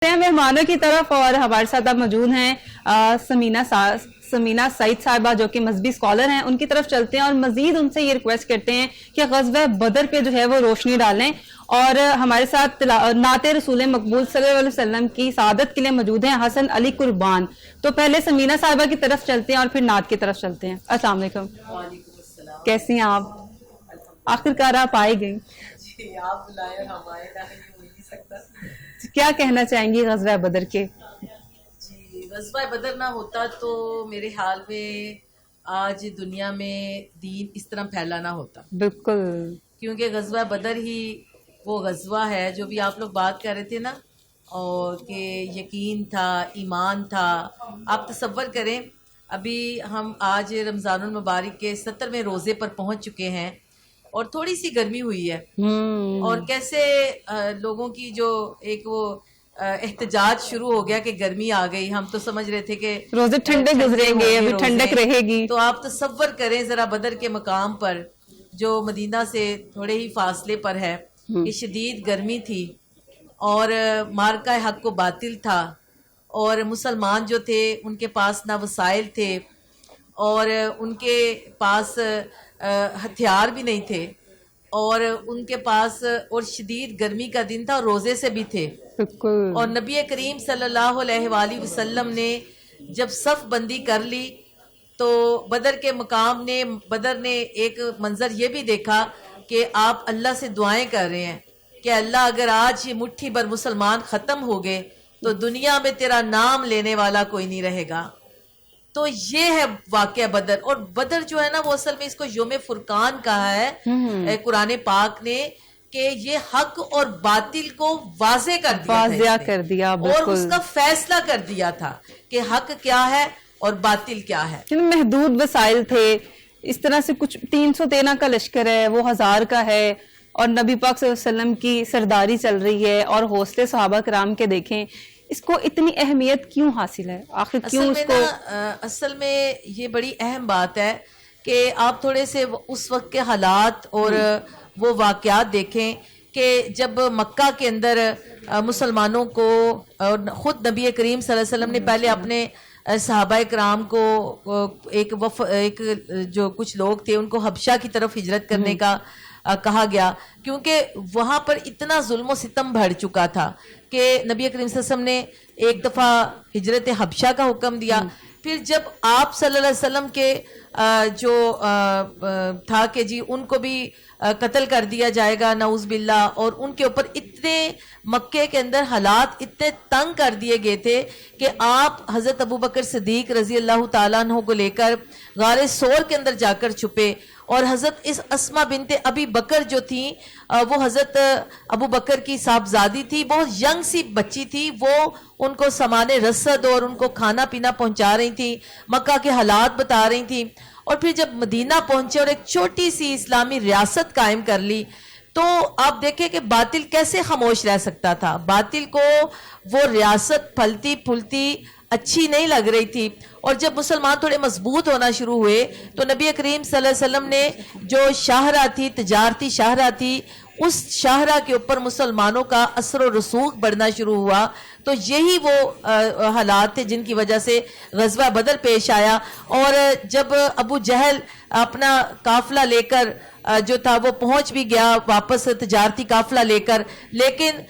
مہمانوں کی طرف اور ہمارے ساتھ اب موجود ہیں سمینہ سعید صاحبہ جو کہ مذہبی اسکالر ہیں. ان کی طرف چلتے ہیں اور مزید ان سے یہ ریکویسٹ کرتے ہیں کہ غزوہ بدر پہ جو ہے وہ روشنی ڈالیں. اور ہمارے ساتھ نعت رسول مقبول صلی اللہ علیہ وسلم کی سعادت کے لیے موجود ہیں حسن علی قربان. تو پہلے سمینہ صاحبہ کی طرف چلتے ہیں اور پھر نعت کی طرف چلتے ہیں. السلام علیکم. وعلیکم السلام. کیسی ہیں آپ؟ آخرکار آپ آئی گئی. جی آپ بلائے اور ہم آئے نہ ہو نہیں سکتا. کیا کہنا چاہیں گی غزوہ بدر کے؟ جی غزوہ بدر نہ ہوتا تو میرے حال میں آج دنیا میں دین اس طرح پھیلا نہ ہوتا. بالکل. کیونکہ غزوہ بدر ہی وہ غزوہ ہے جو بھی آپ لوگ بات کر رہے تھے نا، اور کہ یقین تھا، ایمان تھا. آپ تصور کریں ابھی ہم آج رمضان المبارک کے 70ویں روزے پر پہنچ چکے ہیں اور تھوڑی سی گرمی ہوئی ہے، اور کیسے لوگوں کی جو ایک وہ احتجاج شروع ہو گیا کہ گرمی آ گئی. ہم تو سمجھ رہے تھے کہ روزے ٹھنڈے گزریں گے، ابھی ٹھنڈک رہے گی. تو آپ تصور کریں ذرا بدر کے مقام پر جو مدینہ سے تھوڑے ہی فاصلے پر ہے کہ شدید گرمی تھی اور مارکہ حق و باطل تھا، اور مسلمان جو تھے ان کے پاس نہ وسائل تھے اور ان کے پاس ہتھیار بھی نہیں تھے، اور ان کے پاس اور شدید گرمی کا دن تھا اور روزے سے بھی تھے. اور نبی کریم صلی اللہ علیہ وآلہ وسلم نے جب صف بندی کر لی تو بدر کے مقام نے بدر نے ایک منظر یہ بھی دیکھا کہ آپ اللہ سے دعائیں کر رہے ہیں کہ اللہ اگر آج یہ مٹھی بھر مسلمان ختم ہو گئے تو دنیا میں تیرا نام لینے والا کوئی نہیں رہے گا. تو یہ ہے واقعہ بدر. اور بدر جو ہے نا وہ اصل میں اس کو یوم فرقان کہا ہے قرآن پاک نے، کہ یہ حق اور باطل کو واضح کر دیا اور اس کا فیصلہ کر دیا تھا کہ حق کیا ہے اور باطل کیا ہے. محدود وسائل تھے، اس طرح سے کچھ 313 کا لشکر ہے، وہ 1000 کا ہے، اور نبی پاک صلی اللہ علیہ وسلم کی سرداری چل رہی ہے اور حوصلے صحابہ کرام کے دیکھیں. اس کو اتنی اہمیت کیوں حاصل ہے؟ آخر کیوں اس کو؟ اصل میں یہ بڑی اہم بات ہے کہ آپ تھوڑے سے اس وقت کے حالات اور وہ واقعات دیکھیں کہ جب مکہ کے اندر مسلمانوں کو خود نبی کریم صلی اللہ علیہ وسلم نے پہلے اپنے صحابہ کرام کو ایک جو کچھ لوگ تھے ان کو حبشہ کی طرف ہجرت کرنے کا کہا گیا، کیونکہ وہاں پر اتنا ظلم و ستم بڑھ چکا تھا کہ نبی کریم صلی اللہ علیہ وسلم نے ایک دفعہ ہجرت حبشہ کا حکم دیا. پھر جب آپ صلی اللہ علیہ وسلم کے جو تھا کہ جی ان کو بھی قتل کر دیا جائے گا نعوذ باللہ، اور ان کے اوپر اتنے مکے کے اندر حالات اتنے تنگ کر دیے گئے تھے کہ آپ حضرت ابو بکر صدیق رضی اللہ تعالیٰ عنہ کو لے کر غار سور کے اندر جا کر چھپے، اور حضرت اس اسما بنت ابی بکر جو تھیں وہ حضرت ابو بکر کی صاحبزادی تھی، بہت ینگ سی بچی تھی، وہ ان کو سامان رسد اور ان کو کھانا پینا پہنچا رہی تھی، مکہ کے حالات بتا رہی تھی. اور پھر جب مدینہ پہنچے اور ایک چھوٹی سی اسلامی ریاست قائم کر لی تو آپ دیکھیں کہ باطل کیسے خاموش رہ سکتا تھا. باطل کو وہ ریاست پھلتی پھولتی اچھی نہیں لگ رہی تھی. اور جب مسلمان تھوڑے مضبوط ہونا شروع ہوئے تو نبی کریم صلی اللہ علیہ وسلم نے جو شاہراہ تھی، تجارتی شاہراہ تھی، اس شاہراہ کے اوپر مسلمانوں کا اثر و رسوخ بڑھنا شروع ہوا. تو یہی وہ حالات تھے جن کی وجہ سے غزوہ بدر پیش آیا. اور جب ابو جہل اپنا قافلہ لے کر جو تھا وہ پہنچ بھی گیا واپس تجارتی قافلہ لے کر، لیکن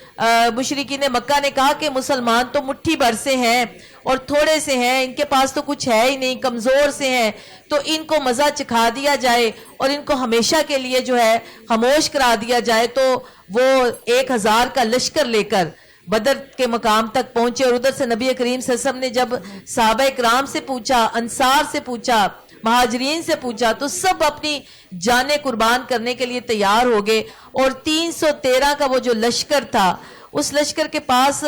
مشرکین مکہ نے کہا کہ مسلمان تو مٹھی بھر سے ہیں اور تھوڑے سے ہیں، ان کے پاس تو کچھ ہے ہی نہیں، کمزور سے ہیں، تو ان کو مزہ چکھا دیا جائے اور ان کو ہمیشہ کے لیے جو ہے خاموش کرا دیا جائے. تو وہ 1000 کا لشکر لے کر بدر کے مقام تک پہنچے. اور ادھر سے نبی کریم صلی اللہ علیہ وسلم نے جب صحابہ کرام سے پوچھا، انصار سے پوچھا، مہاجرین سے پوچھا، تو سب اپنی جانیں قربان کرنے کے لیے تیار ہو گئے. اور 313 کا وہ جو لشکر تھا، اس لشکر کے پاس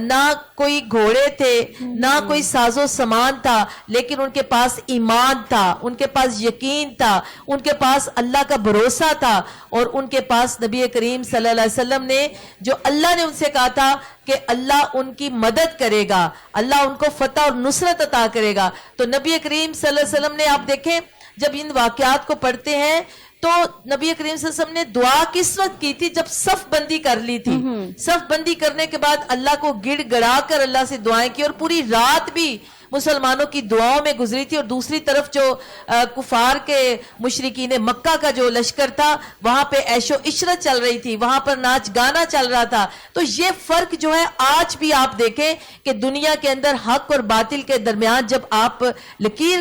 نہ کوئی گھوڑے تھے نہ کوئی ساز و سامان تھا، لیکن ان کے پاس ایمان تھا، ان کے پاس یقین تھا، ان کے پاس اللہ کا بھروسہ تھا، اور ان کے پاس نبی کریم صلی اللہ علیہ وسلم نے جو اللہ نے ان سے کہا تھا کہ اللہ ان کی مدد کرے گا، اللہ ان کو فتح اور نصرت عطا کرے گا. تو نبی کریم صلی اللہ علیہ وسلم نے آپ دیکھیں جب ان واقعات کو پڑھتے ہیں تو نبی کریم صلی اللہ علیہ وسلم نے دعا کس وقت کی تھی؟ جب صف بندی کر لی تھی. صف بندی کرنے کے بعد اللہ کو گڑ گڑا کر اللہ سے دعائیں کی اور پوری رات بھی مسلمانوں کی دعاؤں میں گزری تھی. اور دوسری طرف جو کفار کے مشرکین مکہ کا جو لشکر تھا وہاں پہ عیش و عشرت چل رہی تھی, وہاں پر ناچ گانا چل رہا تھا. تو یہ فرق جو ہے آج بھی آپ دیکھیں کہ دنیا کے اندر حق اور باطل کے درمیان جب آپ لکیر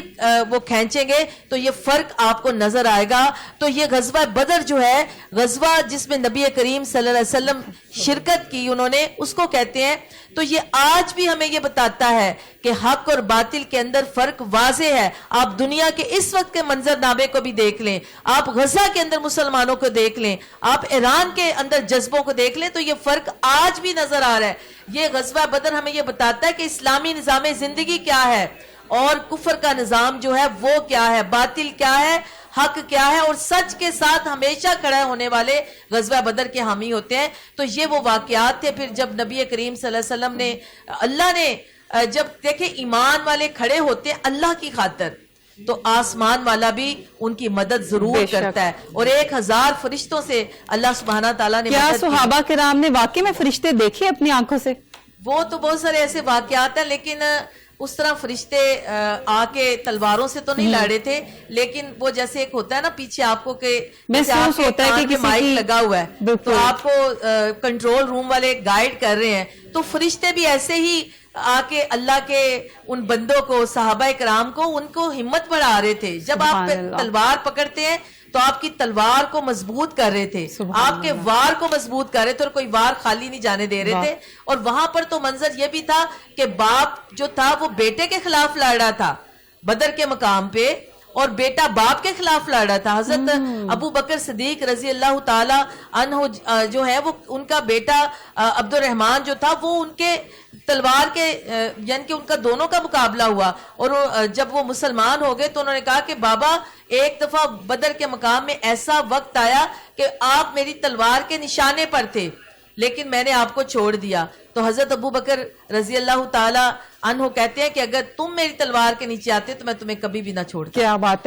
وہ کھینچیں گے تو یہ فرق آپ کو نظر آئے گا. تو یہ غزوہ بدر جو ہے, غزوہ جس میں نبی کریم صلی اللہ علیہ وسلم شرکت کی انہوں نے, اس کو کہتے ہیں. تو یہ آج بھی ہمیں یہ بتاتا ہے کہ حق اور باطل کے اندر فرق واضح ہے. آپ دنیا کے اس وقت کے منظر نامے کو بھی دیکھ لیں, آپ غزہ کے اندر مسلمانوں کو دیکھ لیں, آپ ایران کے اندر جذبوں کو دیکھ لیں, تو یہ فرق آج بھی نظر آ رہا ہے. یہ غزوہ بدر ہمیں یہ بتاتا ہے کہ اسلامی نظام زندگی کیا ہے اور کفر کا نظام جو ہے وہ کیا ہے, باطل کیا ہے, حق کیا ہے, اور سچ کے ساتھ ہمیشہ کھڑے ہونے والے غزوہ بدر کے حامی ہوتے ہیں. تو یہ وہ واقعات تھے. پھر جب نبی کریم صلی اللہ علیہ وسلم نے, اللہ نے جب دیکھیں ایمان والے کھڑے ہوتے ہیں اللہ کی خاطر, تو آسمان والا بھی ان کی مدد ضرور کرتا ہے. اور 1000 فرشتوں سے اللہ سبحانہ تعالیٰ نے کیا صحابہ کرام نے واقعی میں فرشتے دیکھے اپنی آنکھوں سے؟ وہ تو بہت سارے ایسے واقعات ہیں, لیکن اس طرح فرشتے آ کے تلواروں سے تو نہیں لڑے تھے, لیکن وہ جیسے ایک ہوتا ہے نا پیچھے آپ کو کہ محسوس ہوتا ہے کہ مائک لگا ہوا ہے تو آپ کو کنٹرول روم والے گائیڈ کر رہے ہیں. تو فرشتے بھی ایسے ہی آ کے اللہ کے ان بندوں کو, صحابہ کرام کو, ان کو ہمت بڑھا رہے تھے. جب آپ تلوار پکڑتے ہیں تو آپ کی تلوار کو مضبوط کر رہے تھے, آپ کے وار کو مضبوط کر رہے تھے, اور کوئی وار خالی نہیں جانے دے رہے تھے. اور وہاں پر تو منظر یہ بھی تھا کہ باپ جو تھا وہ بیٹے کے خلاف لڑ رہا تھا بدر کے مقام پہ, اور بیٹا باپ کے خلاف لڑ رہا تھا. حضرت ابو بکر صدیق رضی اللہ تعالی عنہ جو ہے وہ ان کا بیٹا عبد الرحمن جو تھا وہ ان کے تلوار کے یعنی کہ ان کا دونوں کا مقابلہ ہوا. اور جب وہ مسلمان ہو گئے تو انہوں نے کہا کہ بابا ایک دفعہ بدر کے مقام میں ایسا وقت آیا کہ آپ میری تلوار کے نشانے پر تھے, لیکن میں نے آپ کو چھوڑ دیا. تو حضرت ابو بکر رضی اللہ تعالی عنہ کہتے ہیں کہ اگر تم میری تلوار کے نیچے آتے تو میں تمہیں کبھی بھی نہ چھوڑتا. کیا بات ہے.